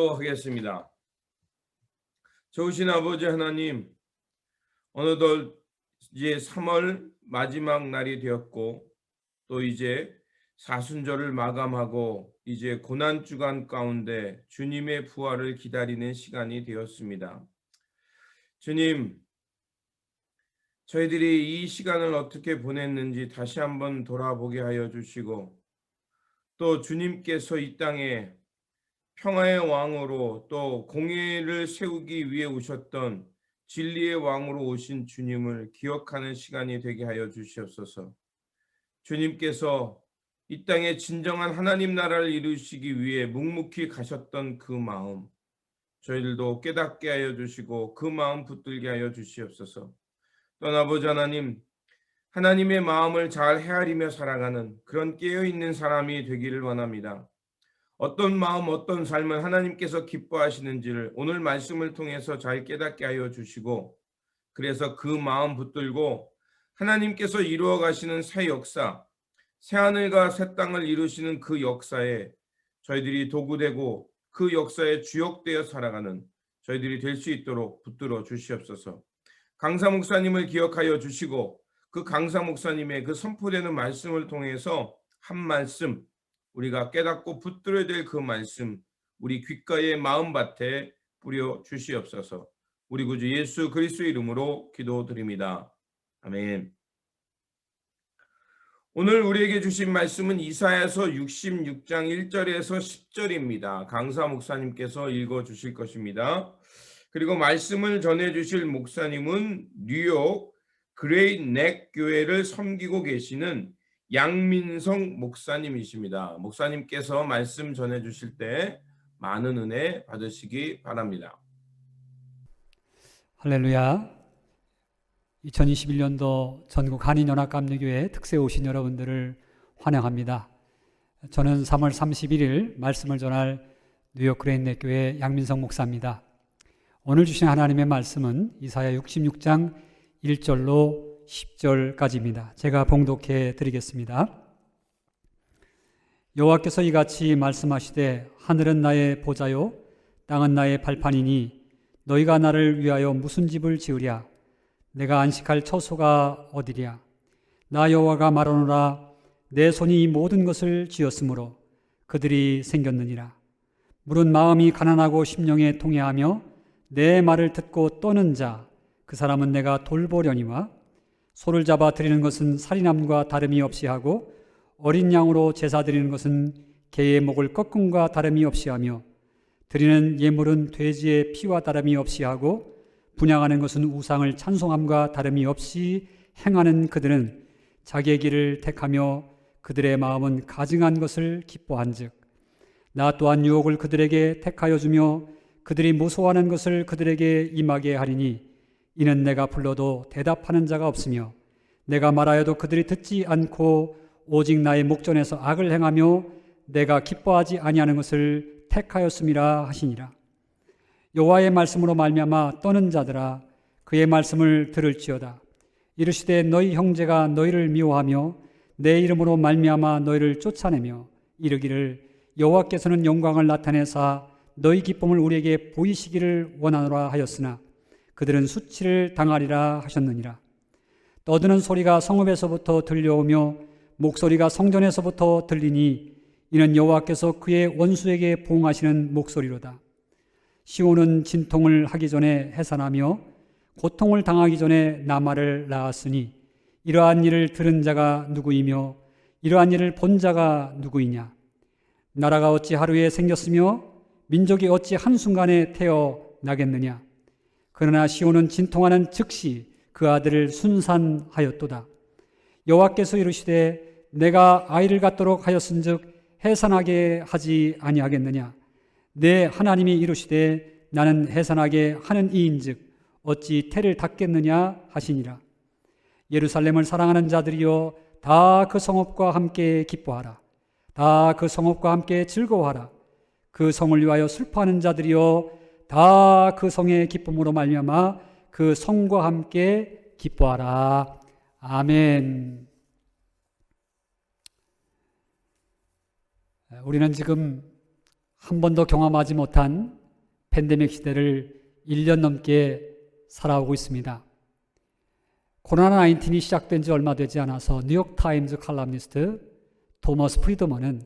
하겠습니다. 좋으신 아버지 하나님, 어느덧 이제 3월 마지막 날이 되었고 또 이제 사순절을 마감하고 이제 고난주간 가운데 주님의 부활을 기다리는 시간이 되었습니다. 주님, 저희들이 이 시간을 어떻게 보냈는지 다시 한번 돌아보게 하여 주시고, 또 주님께서 이 땅에 평화의 왕으로 또 공의를 세우기 위해 오셨던 진리의 왕으로 오신 주님을 기억하는 시간이 되게 하여 주시옵소서. 주님께서 이 땅에 진정한 하나님 나라를 이루시기 위해 묵묵히 가셨던 그 마음, 저희들도 깨닫게 하여 주시고 그 마음 붙들게 하여 주시옵소서. 또한 아버지 하나님, 하나님의 마음을 잘 헤아리며 살아가는 그런 깨어있는 사람이 되기를 원합니다. 어떤 마음, 어떤 삶을 하나님께서 기뻐하시는지를 오늘 말씀을 통해서 잘 깨닫게 하여 주시고, 그래서 그 마음 붙들고 하나님께서 이루어 가시는 새 역사, 새 하늘과 새 땅을 이루시는 그 역사에 저희들이 도구되고 그 역사에 주역되어 살아가는 저희들이 될 수 있도록 붙들어 주시옵소서. 강사 목사님을 기억하여 주시고 그 강사 목사님의 그 선포되는 말씀을 통해서 한 말씀, 우리가 깨닫고 붙들어야 될 그 말씀, 우리 귓가의 마음밭에 뿌려 주시옵소서. 우리 구주 예수 그리스도의 이름으로 기도드립니다. 아멘. 오늘 우리에게 주신 말씀은 이사야서 66장 1절에서 10절입니다. 강사 목사님께서 읽어 주실 것입니다. 그리고 말씀을 전해 주실 목사님은 뉴욕 그레이트 넥 교회를 섬기고 계시는 양민성 목사님이십니다. 목사님께서 말씀 전해 주실 때 많은 은혜 받으시기 바랍니다. 할렐루야. 2021년도 전국 한인연합감리교회 특세 오신 여러분들을 환영합니다. 저는 3월 31일 말씀을 전할 뉴욕 그레이트 교회 양민성 목사입니다. 오늘 주신 하나님의 말씀은 이사야 66장 1절로 10절까지입니다. 제가 봉독해 드리겠습니다. 여호와께서 이같이 말씀하시되 하늘은 나의 보좌요 땅은 나의 발판이니 너희가 나를 위하여 무슨 집을 지으랴. 내가 안식할 처소가 어디랴. 나 여호와가 말하노라. 내 손이 이 모든 것을 지었으므로 그들이 생겼느니라. 물은 마음이 가난하고 심령에 통해하며 내 말을 듣고 떠는 자 그 사람은 내가 돌보려니와 소를 잡아 드리는 것은 살인함과 다름이 없이 하고 어린 양으로 제사 드리는 것은 개의 목을 꺾음과 다름이 없이 하며 드리는 예물은 돼지의 피와 다름이 없이 하고 분향하는 것은 우상을 찬송함과 다름이 없이 행하는 그들은 자기의 길을 택하며 그들의 마음은 가증한 것을 기뻐한즉 나 또한 유혹을 그들에게 택하여 주며 그들이 무서워하는 것을 그들에게 임하게 하리니 이는 내가 불러도 대답하는 자가 없으며 내가 말하여도 그들이 듣지 않고 오직 나의 목전에서 악을 행하며 내가 기뻐하지 아니하는 것을 택하였음이라 하시니라. 여호와의 말씀으로 말미암아 떠는 자들아 그의 말씀을 들을지어다. 이르시되 너희 형제가 너희를 미워하며 내 이름으로 말미암아 너희를 쫓아내며 이르기를 여호와께서는 영광을 나타내사 너희 기쁨을 우리에게 보이시기를 원하노라 하였으나 그들은 수치를 당하리라 하셨느니라. 떠드는 소리가 성읍에서부터 들려오며 목소리가 성전에서부터 들리니 이는 여호와께서 그의 원수에게 보응하시는 목소리로다. 시온은 진통을 하기 전에 해산하며 고통을 당하기 전에 나말을 낳았으니 이러한 일을 들은 자가 누구이며 이러한 일을 본 자가 누구이냐. 나라가 어찌 하루에 생겼으며 민족이 어찌 한순간에 태어나겠느냐. 그러나 시온은 진통하는 즉시 그 아들을 순산하였도다. 여호와께서 이르시되 내가 아이를 갖도록 하였은즉 해산하게 하지 아니하겠느냐. 내 하나님이 이르시되 나는 해산하게 하는 이인즉 어찌 태를 닫겠느냐 하시니라. 예루살렘을 사랑하는 자들이여 다 그 성읍과 함께 기뻐하라. 다 그 성읍과 함께 즐거워하라. 그 성을 위하여 슬퍼하는 자들이여 다 그 성의 기쁨으로 말미암아 그 성과 함께 기뻐하라. 아멘. 우리는 지금 한 번도 경험하지 못한 팬데믹 시대를 1년 넘게 살아오고 있습니다. 코로나19이 시작된 지 얼마 되지 않아서 뉴욕타임즈 칼럼니스트 토머스 프리드먼은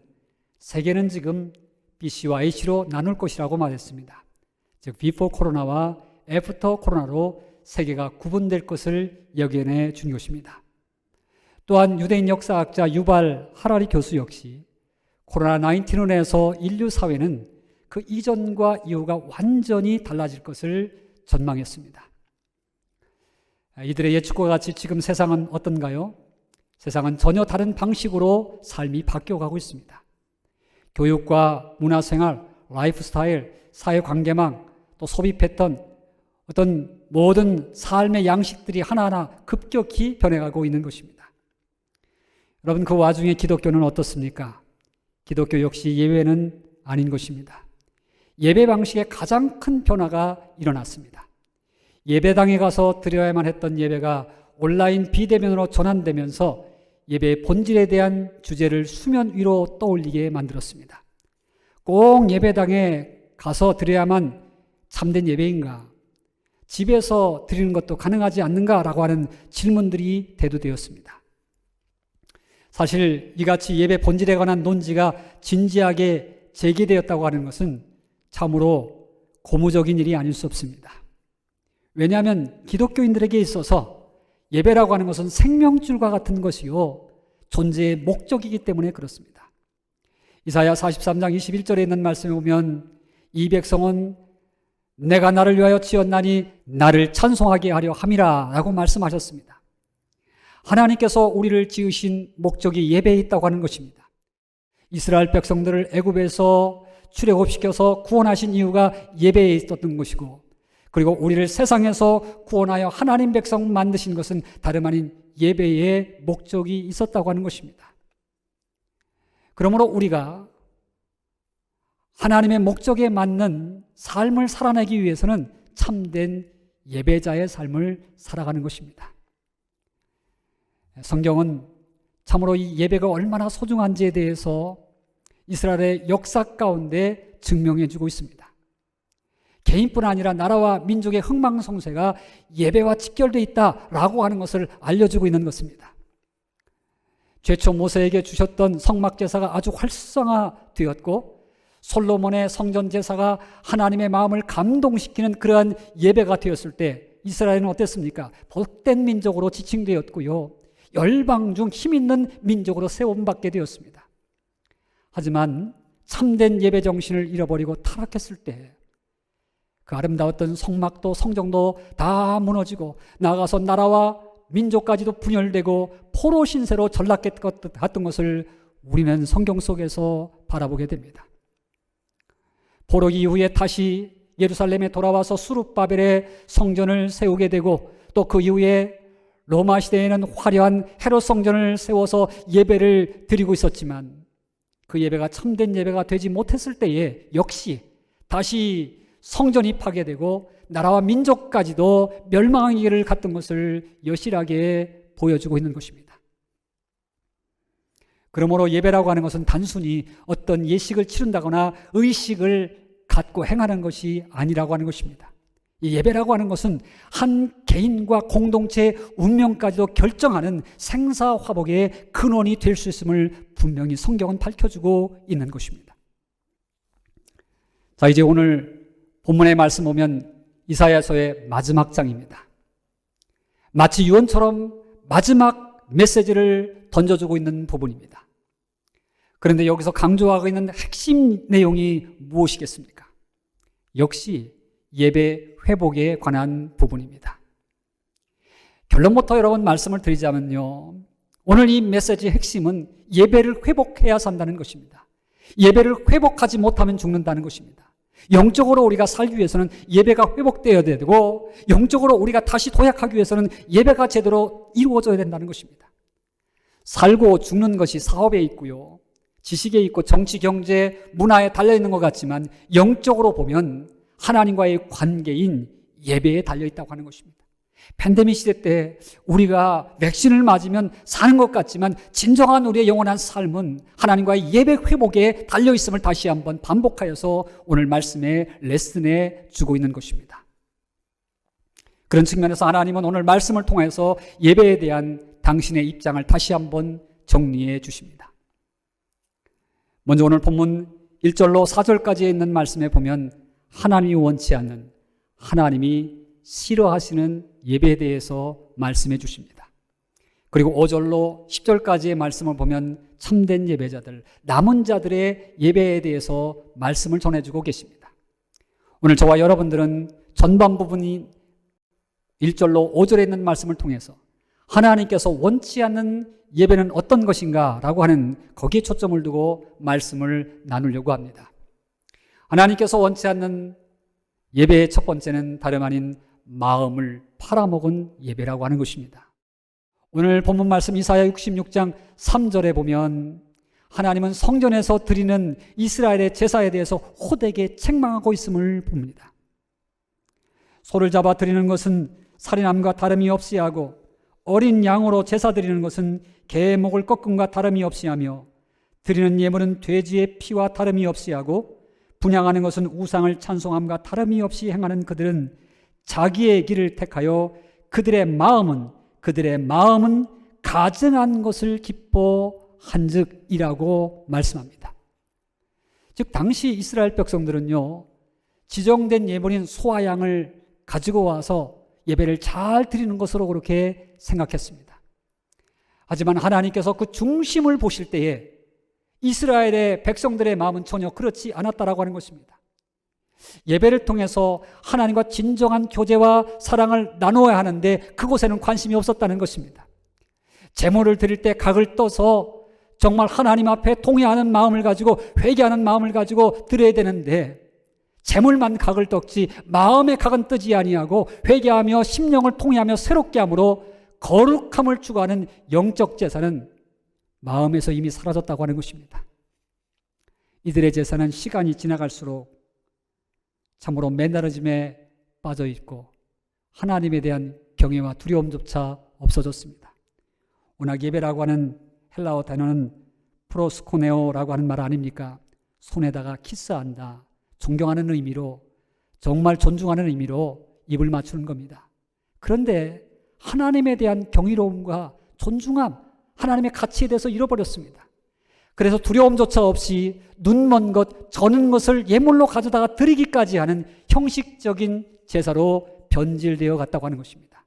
세계는 지금 BC와 H로 나눌 것이라고 말했습니다. 즉 비포 코로나와 애프터 코로나로 세계가 구분될 것을 예견해 준 것입니다. 또한 유대인 역사학자 유발 하라리 교수 역시 코로나19로 인해서 인류 사회는 그 이전과 이후가 완전히 달라질 것을 전망했습니다. 이들의 예측과 같이 지금 세상은 어떤가요? 세상은 전혀 다른 방식으로 삶이 바뀌어가고 있습니다. 교육과 문화생활, 라이프스타일, 사회관계망, 또 소비 패턴, 어떤 모든 삶의 양식들이 하나하나 급격히 변해가고 있는 것입니다. 여러분, 그 와중에 기독교는 어떻습니까? 기독교 역시 예외는 아닌 것입니다. 예배 방식에 가장 큰 변화가 일어났습니다. 예배당에 가서 드려야만 했던 예배가 온라인 비대면으로 전환되면서 예배의 본질에 대한 주제를 수면 위로 떠올리게 만들었습니다. 꼭 예배당에 가서 드려야만 참된 예배인가? 집에서 드리는 것도 가능하지 않는가라고 하는 질문들이 대두되었습니다. 사실 이같이 예배 본질에 관한 논지가 진지하게 제기되었다고 하는 것은 참으로 고무적인 일이 아닐 수 없습니다. 왜냐하면 기독교인들에게 있어서 예배라고 하는 것은 생명줄과 같은 것이요 존재의 목적이기 때문에 그렇습니다. 이사야 43장 21절에 있는 말씀에 보면 이 백성은 내가 나를 위하여 지었나니 나를 찬송하게 하려 함이라 라고 말씀하셨습니다. 하나님께서 우리를 지으신 목적이 예배에 있다고 하는 것입니다. 이스라엘 백성들을 애굽에서 출애굽시켜서 구원하신 이유가 예배에 있었던 것이고, 그리고 우리를 세상에서 구원하여 하나님 백성 만드신 것은 다름 아닌 예배의 목적이 있었다고 하는 것입니다. 그러므로 우리가 하나님의 목적에 맞는 삶을 살아내기 위해서는 참된 예배자의 삶을 살아가는 것입니다. 성경은 참으로 이 예배가 얼마나 소중한지에 대해서 이스라엘의 역사 가운데 증명해 주고 있습니다. 개인뿐 아니라 나라와 민족의 흥망성쇠가 예배와 직결되어 있다라고 하는 것을 알려주고 있는 것입니다. 최초 모세에게 주셨던 성막 제사가 아주 활성화되었고, 솔로몬의 성전 제사가 하나님의 마음을 감동시키는 그러한 예배가 되었을 때 이스라엘은 어땠습니까? 복된 민족으로 지칭되었고요, 열방 중 힘있는 민족으로 세움받게 되었습니다. 하지만 참된 예배 정신을 잃어버리고 타락했을 때 그 아름다웠던 성막도 성정도 다 무너지고, 나아가서 나라와 민족까지도 분열되고 포로 신세로 전락했던 것을 우리는 성경 속에서 바라보게 됩니다. 포로 이후에 다시 예루살렘에 돌아와서 수룹바벨의 성전을 세우게 되고, 또 그 이후에 로마 시대에는 화려한 헤롯 성전을 세워서 예배를 드리고 있었지만, 그 예배가 참된 예배가 되지 못했을 때에 역시 다시 성전이 파괴되고 나라와 민족까지도 멸망의 길을 갔던 것을 여실하게 보여주고 있는 것입니다. 그러므로 예배라고 하는 것은 단순히 어떤 예식을 치른다거나 의식을 갖고 행하는 것이 아니라고 하는 것입니다. 이 예배라고 하는 것은 한 개인과 공동체의 운명까지도 결정하는 생사화복의 근원이 될 수 있음을 분명히 성경은 밝혀주고 있는 것입니다. 자, 이제 오늘 본문의 말씀 보면 이사야서의 마지막 장입니다. 마치 유언처럼 마지막 메시지를 던져주고 있는 부분입니다. 그런데 여기서 강조하고 있는 핵심 내용이 무엇이겠습니까? 역시 예배 회복에 관한 부분입니다. 결론부터 여러분 말씀을 드리자면요, 오늘 이 메시지의 핵심은 예배를 회복해야 산다는 것입니다. 예배를 회복하지 못하면 죽는다는 것입니다. 영적으로 우리가 살기 위해서는 예배가 회복되어야 되고, 영적으로 우리가 다시 도약하기 위해서는 예배가 제대로 이루어져야 된다는 것입니다. 살고 죽는 것이 사업에 있고요, 지식에 있고 정치, 경제, 문화에 달려있는 것 같지만 영적으로 보면 하나님과의 관계인 예배에 달려있다고 하는 것입니다. 팬데믹 시대 때 우리가 백신을 맞으면 사는 것 같지만 진정한 우리의 영원한 삶은 하나님과의 예배 회복에 달려있음을 다시 한번 반복하여서 오늘 말씀의 레슨에 주고 있는 것입니다. 그런 측면에서 하나님은 오늘 말씀을 통해서 예배에 대한 당신의 입장을 다시 한번 정리해 주십니다. 먼저 오늘 본문 1절로 4절까지에 있는 말씀에 보면 하나님이 원치 않는, 하나님이 싫어하시는 예배에 대해서 말씀해 주십니다. 그리고 5절로 10절까지의 말씀을 보면 참된 예배자들, 남은 자들의 예배에 대해서 말씀을 전해주고 계십니다. 오늘 저와 여러분들은 전반 부분이 1절로 5절에 있는 말씀을 통해서 하나님께서 원치 않는 예배는 어떤 것인가 라고 하는 거기에 초점을 두고 말씀을 나누려고 합니다. 하나님께서 원치 않는 예배의 첫 번째는 다름 아닌 마음을 팔아먹은 예배라고 하는 것입니다. 오늘 본문 말씀 이사야 66장 3절에 보면 하나님은 성전에서 드리는 이스라엘의 제사에 대해서 호되게 책망하고 있음을 봅니다. 소를 잡아 드리는 것은 살인함과 다름이 없이 하고 어린 양으로 제사 드리는 것은 개의 목을 꺾음과 다름이 없이 하며 드리는 예물은 돼지의 피와 다름이 없이 하고 분향하는 것은 우상을 찬송함과 다름이 없이 행하는 그들은 자기의 길을 택하여 그들의 마음은 가증한 것을 기뻐한즉이라고 말씀합니다. 즉 당시 이스라엘 백성들은요, 지정된 예물인 소와 양을 가지고 와서 예배를 잘 드리는 것으로 그렇게 생각했습니다. 하지만 하나님께서 그 중심을 보실 때에 이스라엘의 백성들의 마음은 전혀 그렇지 않았다라고 하는 것입니다. 예배를 통해서 하나님과 진정한 교제와 사랑을 나누어야 하는데 그곳에는 관심이 없었다는 것입니다. 제물을 드릴 때 각을 떠서 정말 하나님 앞에 통회하는 마음을 가지고 회개하는 마음을 가지고 드려야 되는데 제물만 각을 떡지 마음의 각은 뜨지 아니하고 회개하며 심령을 통회하며 새롭게 함으로 거룩함을 추구하는 영적 제사는 마음에서 이미 사라졌다고 하는 것입니다. 이들의 제사는 시간이 지나갈수록 참으로 매너리즘에 빠져 있고 하나님에 대한 경외와 두려움조차 없어졌습니다. 워낙 예배라고 하는 헬라어 단어는 프로스코네오라고 하는 말 아닙니까? 손에다가 키스한다, 존경하는 의미로, 정말 존중하는 의미로 입을 맞추는 겁니다. 그런데 하나님에 대한 경이로움과 존중함, 하나님의 가치에 대해서 잃어버렸습니다. 그래서 두려움조차 없이 눈먼 것, 저는 것을 예물로 가져다가 드리기까지 하는 형식적인 제사로 변질되어 갔다고 하는 것입니다.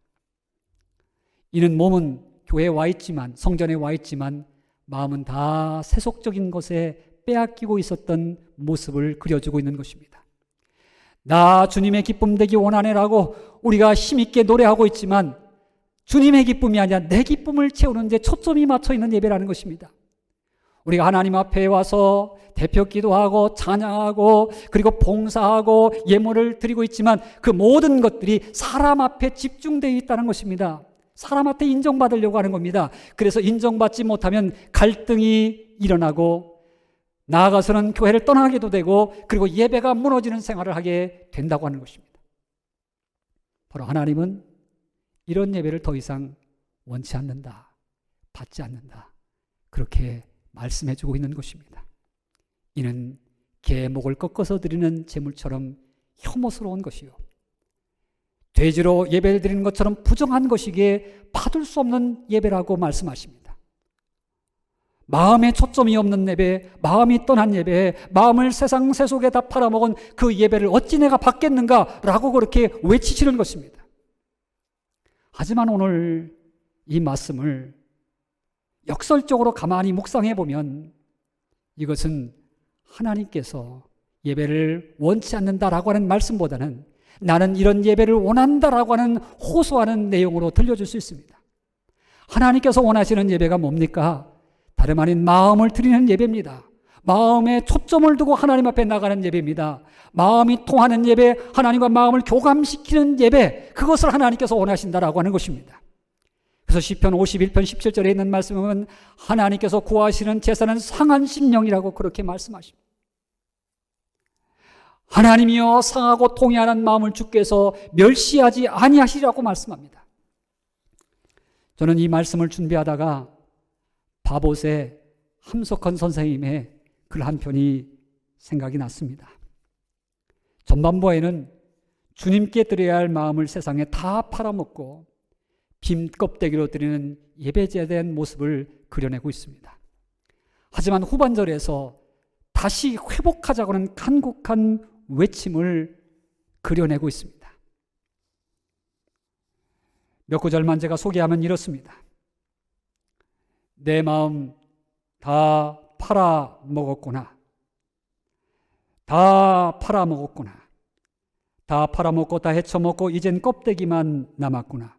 이는 몸은 교회에 와 있지만, 성전에 와 있지만 마음은 다 세속적인 것에 빼앗기고 있었던 모습을 그려주고 있는 것입니다. 나 주님의 기쁨 되기 원하네라고 우리가 힘있게 노래하고 있지만 주님의 기쁨이 아니라 내 기쁨을 채우는 데 초점이 맞춰 있는 예배라는 것입니다. 우리가 하나님 앞에 와서 대표 기도하고 찬양하고 그리고 봉사하고 예물을 드리고 있지만 그 모든 것들이 사람 앞에 집중되어 있다는 것입니다. 사람 앞에 인정받으려고 하는 겁니다. 그래서 인정받지 못하면 갈등이 일어나고 나아가서는 교회를 떠나기도 되고 그리고 예배가 무너지는 생활을 하게 된다고 하는 것입니다. 바로 하나님은 이런 예배를 더 이상 원치 않는다, 받지 않는다, 그렇게 말씀해주고 있는 것입니다. 이는 개의 목을 꺾어서 드리는 제물처럼 혐오스러운 것이요, 돼지로 예배를 드리는 것처럼 부정한 것이기에 받을 수 없는 예배라고 말씀하십니다. 마음에 초점이 없는 예배, 마음이 떠난 예배, 마음을 세상 세속에 다 팔아먹은 그 예배를 어찌 내가 받겠는가라고 그렇게 외치시는 것입니다. 하지만 오늘 이 말씀을 역설적으로 가만히 묵상해 보면 이것은 하나님께서 예배를 원치 않는다라고 하는 말씀보다는 나는 이런 예배를 원한다라고 하는 호소하는 내용으로 들려줄 수 있습니다. 하나님께서 원하시는 예배가 뭡니까? 다름 아닌 마음을 드리는 예배입니다. 마음에 초점을 두고 하나님 앞에 나가는 예배입니다. 마음이 통하는 예배, 하나님과 마음을 교감시키는 예배, 그것을 하나님께서 원하신다라고 하는 것입니다. 그래서 시편 51편 17절에 있는 말씀은 하나님께서 구하시는 제사는 상한 심령이라고 그렇게 말씀하십니다. 하나님이여 상하고 통회하는 마음을 주께서 멸시하지 아니하시리라고 말씀합니다. 저는 이 말씀을 준비하다가 바봇의 함석헌 선생님의 글 한 편이 생각이 났습니다. 전반부에는 주님께 드려야 할 마음을 세상에 다 팔아먹고 빔 껍데기로 드리는 예배자에 대한 모습을 그려내고 있습니다. 하지만 후반절에서 다시 회복하자고 하는 간곡한 외침을 그려내고 있습니다. 몇 구절만 제가 소개하면 이렇습니다. 내 마음 다 팔아먹었구나. 다 팔아먹었구나. 다 팔아먹고 다 헤쳐먹고 이젠 껍데기만 남았구나.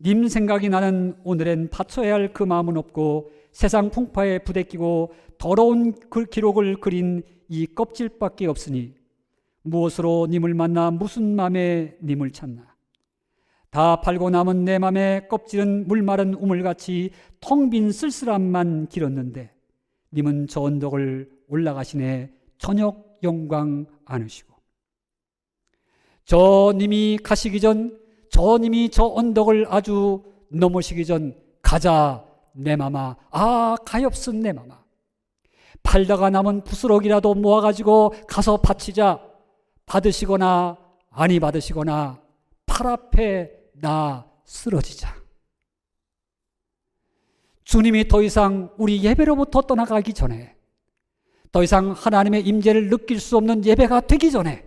님 생각이 나는 오늘엔 바쳐야 할 그 마음은 없고 세상 풍파에 부대끼고 더러운 그 기록을 그린 이 껍질밖에 없으니 무엇으로 님을 만나 무슨 맘에 님을 찾나. 다 팔고 남은 내 맘의 껍질은 물마른 우물같이 텅 빈 쓸쓸함만 길었는데 님은 저 언덕을 올라가시네 저녁 영광 안으시고. 저 님이 가시기 전, 저 님이 저 언덕을 아주 넘으시기 전 가자 내 맘아, 아 가엾은 내 맘아. 팔다가 남은 부스러기라도 모아가지고 가서 바치자. 받으시거나 아니 받으시거나 팔 앞에 나 쓰러지자. 주님이 더 이상 우리 예배로부터 떠나가기 전에, 더 이상 하나님의 임재를 느낄 수 없는 예배가 되기 전에,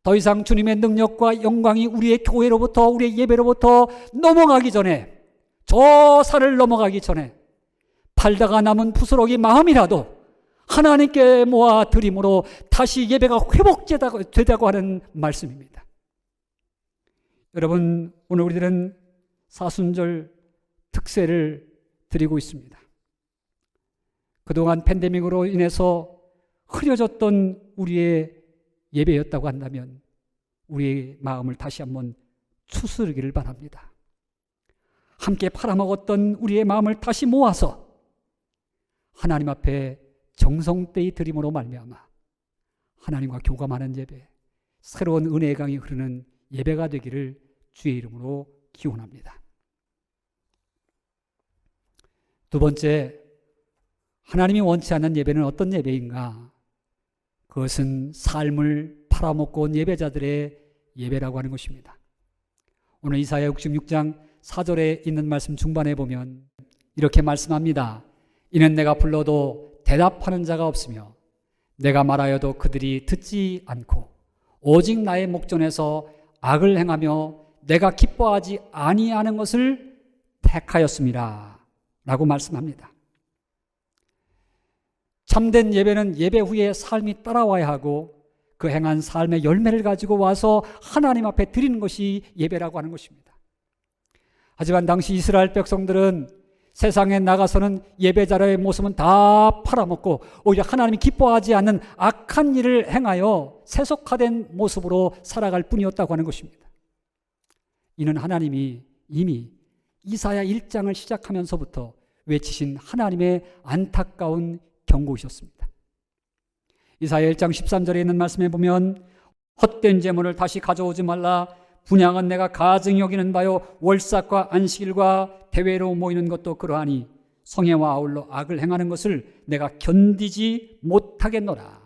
더 이상 주님의 능력과 영광이 우리의 교회로부터, 우리의 예배로부터 넘어가기 전에, 저 산을 넘어가기 전에 팔다가 남은 부스러기 마음이라도 하나님께 모아 드림으로 다시 예배가 회복되자고 하는 말씀입니다. 여러분, 오늘 우리들은 사순절 특세를 드리고 있습니다. 그동안 팬데믹으로 인해서 흐려졌던 우리의 예배였다고 한다면 우리의 마음을 다시 한번 추스르기를 바랍니다. 함께 팔아먹었던 우리의 마음을 다시 모아서 하나님 앞에 정성되이 드림으로 말미암아 하나님과 교감하는 예배, 새로운 은혜의 강이 흐르는 예배가 되기를 주의 이름으로 기원합니다. 두 번째, 하나님이 원치 않는 예배는 어떤 예배인가? 그것은 삶을 팔아먹고 온 예배자들의 예배라고 하는 것입니다. 오늘 이사야 66장 4절에 있는 말씀 중반에 보면 이렇게 말씀합니다. 이는 내가 불러도 대답하는 자가 없으며 내가 말하여도 그들이 듣지 않고 오직 나의 목전에서 악을 행하며 내가 기뻐하지 아니하는 것을 택하였습니다 라고 말씀합니다. 참된 예배는 예배 후에 삶이 따라와야 하고 그 행한 삶의 열매를 가지고 와서 하나님 앞에 드리는 것이 예배라고 하는 것입니다. 하지만 당시 이스라엘 백성들은 세상에 나가서는 예배자의 모습은 다 팔아먹고 오히려 하나님이 기뻐하지 않는 악한 일을 행하여 세속화된 모습으로 살아갈 뿐이었다고 하는 것입니다. 이는 하나님이 이미 이사야 1장을 시작하면서부터 외치신 하나님의 안타까운 경고이셨습니다. 이사야 1장 13절에 있는 말씀에 보면 헛된 재물을 다시 가져오지 말라. 분향은 내가 가증히 여기는 바요 월삭과 안식일과 대회로 모이는 것도 그러하니 성회와 아울러 악을 행하는 것을 내가 견디지 못하겠노라.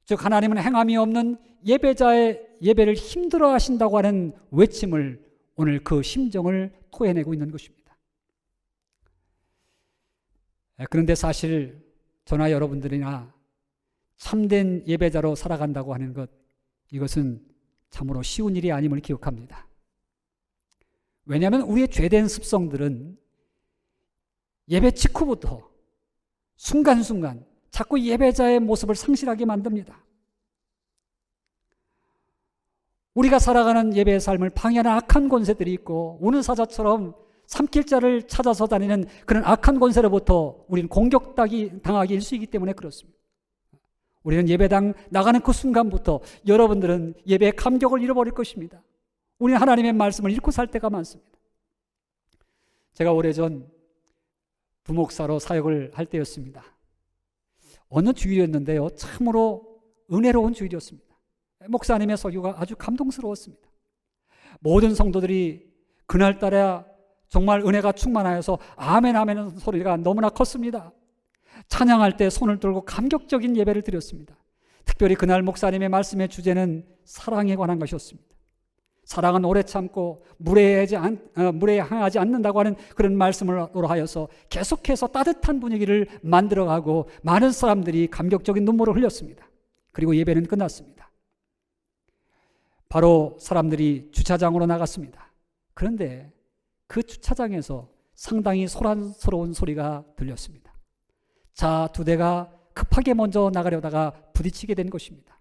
즉 하나님은 행함이 없는 예배자의 예배를 힘들어 하신다고 하는 외침을 오늘 그 심정을 토해내고 있는 것입니다. 그런데 사실 저나 여러분들이나 참된 예배자로 살아간다고 하는 것, 이것은 참으로 쉬운 일이 아님을 기억합니다. 왜냐하면 우리의 죄된 습성들은 예배 직후부터 순간순간 자꾸 예배자의 모습을 상실하게 만듭니다. 우리가 살아가는 예배의 삶을 방해하는 악한 권세들이 있고 우는 사자처럼 삼킬 자를 찾아서 다니는 그런 악한 권세로부터 우리는 공격당하기 일쑤이기 때문에 그렇습니다. 우리는 예배당 나가는 그 순간부터 여러분들은 예배의 감격을 잃어버릴 것입니다. 우리는 하나님의 말씀을 잃고 살 때가 많습니다. 제가 오래전 부목사로 사역을 할 때였습니다. 어느 주일이었는데요, 참으로 은혜로운 주일이었습니다. 목사님의 설교가 아주 감동스러웠습니다. 모든 성도들이 그날따라 정말 은혜가 충만하여서 아멘 아멘 소리가 너무나 컸습니다. 찬양할 때 손을 들고 감격적인 예배를 드렸습니다. 특별히 그날 목사님의 말씀의 주제는 사랑에 관한 것이었습니다. 사랑은 오래 참고 물에 향하지 않는다고 하는 그런 말씀으로 하여서 계속해서 따뜻한 분위기를 만들어가고 많은 사람들이 감격적인 눈물을 흘렸습니다. 그리고 예배는 끝났습니다. 바로 사람들이 주차장으로 나갔습니다. 그런데 그 주차장에서 상당히 소란스러운 소리가 들렸습니다. 차 두 대가 급하게 먼저 나가려다가 부딪히게 된 것입니다.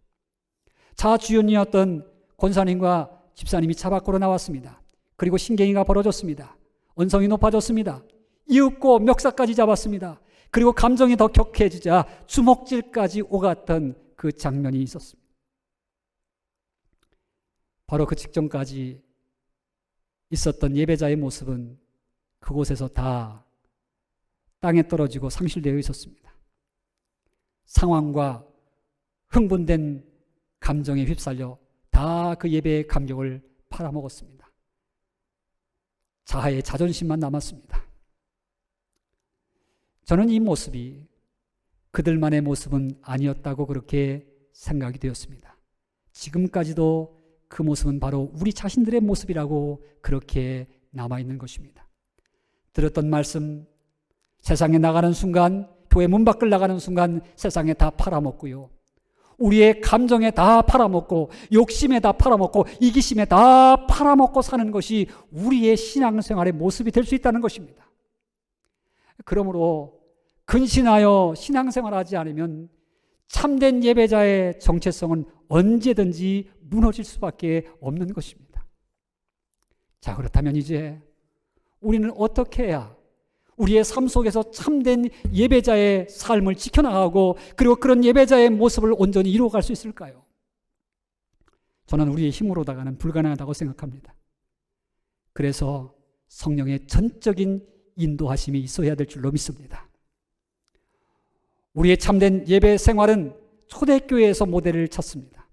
차 주연이었던 권사님과 집사님이 차 밖으로 나왔습니다. 그리고 신경이가 벌어졌습니다. 언성이 높아졌습니다. 이윽고 멱살까지 잡았습니다. 그리고 감정이 더 격해지자 주먹질까지 오갔던 그 장면이 있었습니다. 바로 그 직전까지 있었던 예배자의 모습은 그곳에서 다 땅에 떨어지고 상실되어 있었습니다. 상황과 흥분된 감정에 휩쓸려 다 그 예배의 감격을 팔아먹었습니다. 자아의 자존심만 남았습니다. 저는 이 모습이 그들만의 모습은 아니었다고 그렇게 생각이 되었습니다. 지금까지도 그 모습은 바로 우리 자신들의 모습이라고 그렇게 남아있는 것입니다. 들었던 말씀, 세상에 나가는 순간, 교회 문 밖을 나가는 순간 세상에 다 팔아먹고요. 우리의 감정에 다 팔아먹고 욕심에 다 팔아먹고 이기심에 다 팔아먹고 사는 것이 우리의 신앙생활의 모습이 될 수 있다는 것입니다. 그러므로 근신하여 신앙생활하지 않으면 참된 예배자의 정체성은 언제든지 무너질 수밖에 없는 것입니다. 자, 그렇다면 이제 우리는 어떻게 해야 우리의 삶 속에서 참된 예배자의 삶을 지켜나가고 그리고 그런 예배자의 모습을 온전히 이루어갈 수 있을까요? 저는 우리의 힘으로다가는 불가능하다고 생각합니다. 그래서 성령의 전적인 인도하심이 있어야 될 줄로 믿습니다. 우리의 참된 예배 생활은 초대교회에서 모델을 찾습니다.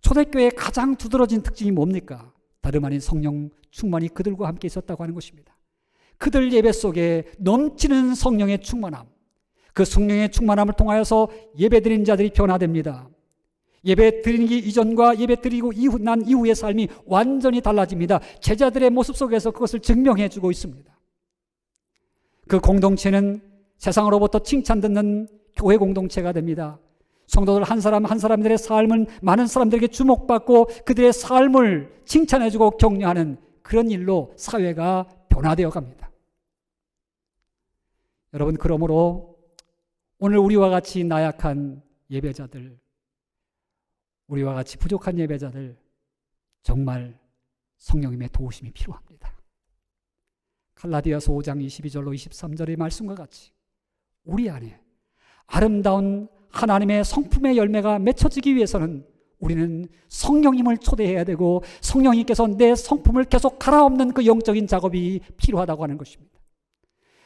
초대교회의 가장 두드러진 특징이 뭡니까? 다름 아닌 성령 충만이 그들과 함께 있었다고 하는 것입니다. 그들 예배 속에 넘치는 성령의 충만함, 그 성령의 충만함을 통하여서 예배 드리는 자들이 변화됩니다. 예배 드리기 이전과 예배 드리고 난 이후의 삶이 완전히 달라집니다. 제자들의 모습 속에서 그것을 증명해 주고 있습니다. 그 공동체는 세상으로부터 칭찬 듣는 교회 공동체가 됩니다. 성도들 한 사람 한 사람들의 삶은 많은 사람들에게 주목받고 그들의 삶을 칭찬해주고 격려하는 그런 일로 사회가 변화되어 갑니다. 여러분, 그러므로 오늘 우리와 같이 나약한 예배자들, 우리와 같이 부족한 예배자들, 정말 성령님의 도우심이 필요합니다. 갈라디아서 5장 22절로 23절의 말씀과 같이 우리 안에 아름다운 하나님의 성품의 열매가 맺혀지기 위해서는 우리는 성령님을 초대해야 되고 성령님께서 내 성품을 계속 갈아엎는 그 영적인 작업이 필요하다고 하는 것입니다.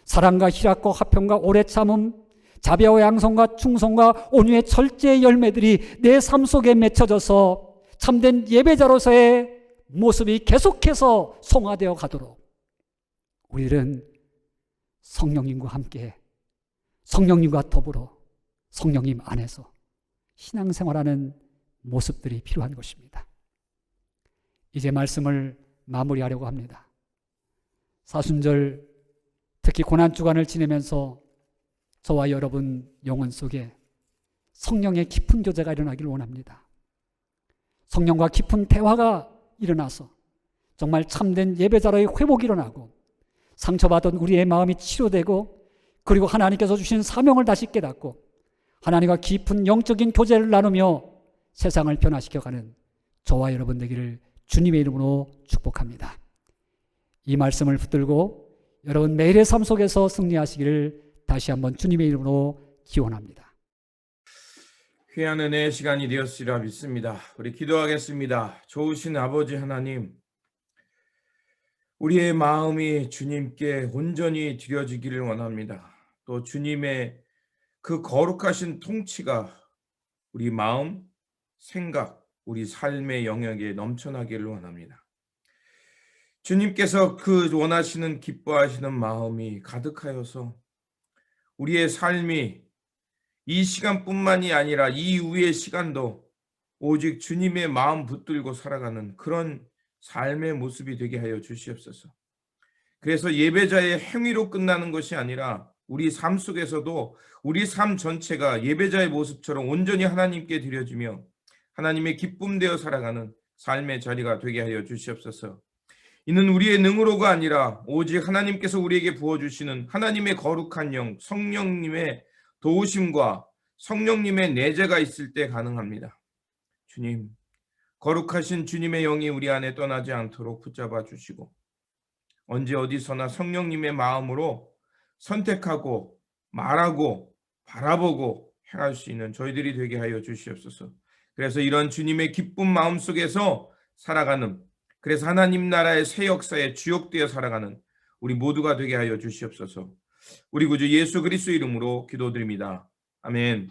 사랑과 희락과 화평과 오래 참음, 자비와 양성과 충성과 온유의 철저의 열매들이 내 삶 속에 맺혀져서 참된 예배자로서의 모습이 계속해서 성화되어 가도록 우리는 성령님과 함께, 성령님과 더불어 성령님 안에서 신앙생활하는 모습들이 필요한 것입니다. 이제 말씀을 마무리하려고 합니다. 사순절, 특히 고난주간을 지내면서 저와 여러분 영혼 속에 성령의 깊은 교제가 일어나기를 원합니다. 성령과 깊은 대화가 일어나서 정말 참된 예배자로의 회복이 일어나고 상처받은 우리의 마음이 치료되고 그리고 하나님께서 주신 사명을 다시 깨닫고 하나님과 깊은 영적인 교제를 나누며 세상을 변화시켜가는 저와 여러분 되기를 주님의 이름으로 축복합니다. 이 말씀을 붙들고 여러분 매일의 삶 속에서 승리하시기를 다시 한번 주님의 이름으로 기원합니다. 귀한 은혜의 시간이 되었으리라 믿습니다. 우리 기도하겠습니다. 좋으신 아버지 하나님, 우리의 마음이 주님께 온전히 드려지기를 원합니다. 또 주님의 그 거룩하신 통치가 우리 마음, 생각, 우리 삶의 영역에 넘쳐나기를 원합니다. 주님께서 그 원하시는 기뻐하시는 마음이 가득하여서 우리의 삶이 이 시간뿐만이 아니라 이후의 시간도 오직 주님의 마음 붙들고 살아가는 그런 삶의 모습이 되게 하여 주시옵소서. 그래서 예배자의 행위로 끝나는 것이 아니라 우리 삶 속에서도 우리 삶 전체가 예배자의 모습처럼 온전히 하나님께 드려지며 하나님의 기쁨 되어 살아가는 삶의 자리가 되게 하여 주시옵소서. 이는 우리의 능으로가 아니라 오직 하나님께서 우리에게 부어주시는 하나님의 거룩한 영, 성령님의 도우심과 성령님의 내재가 있을 때 가능합니다. 주님, 거룩하신 주님의 영이 우리 안에 떠나지 않도록 붙잡아 주시고 언제 어디서나 성령님의 마음으로 선택하고 말하고 바라보고 행할 수 있는 저희들이 되게 하여 주시옵소서. 그래서 이런 주님의 기쁜 마음 속에서 살아가는, 그래서 하나님 나라의 새 역사에 주역되어 살아가는 우리 모두가 되게 하여 주시옵소서. 우리 구주 예수 그리스도 이름으로 기도드립니다. 아멘.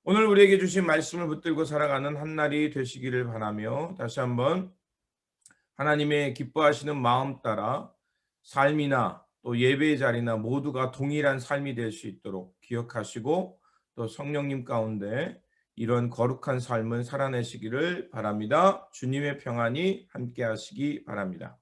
오늘 우리에게 주신 말씀을 붙들고 살아가는 한 날이 되시기를 바라며 다시 한번 하나님의 기뻐하시는 마음 따라 삶이나 또 예배의 자리나 모두가 동일한 삶이 될 수 있도록 기억하시고 또 성령님 가운데 이런 거룩한 삶을 살아내시기를 바랍니다. 주님의 평안이 함께 하시기 바랍니다.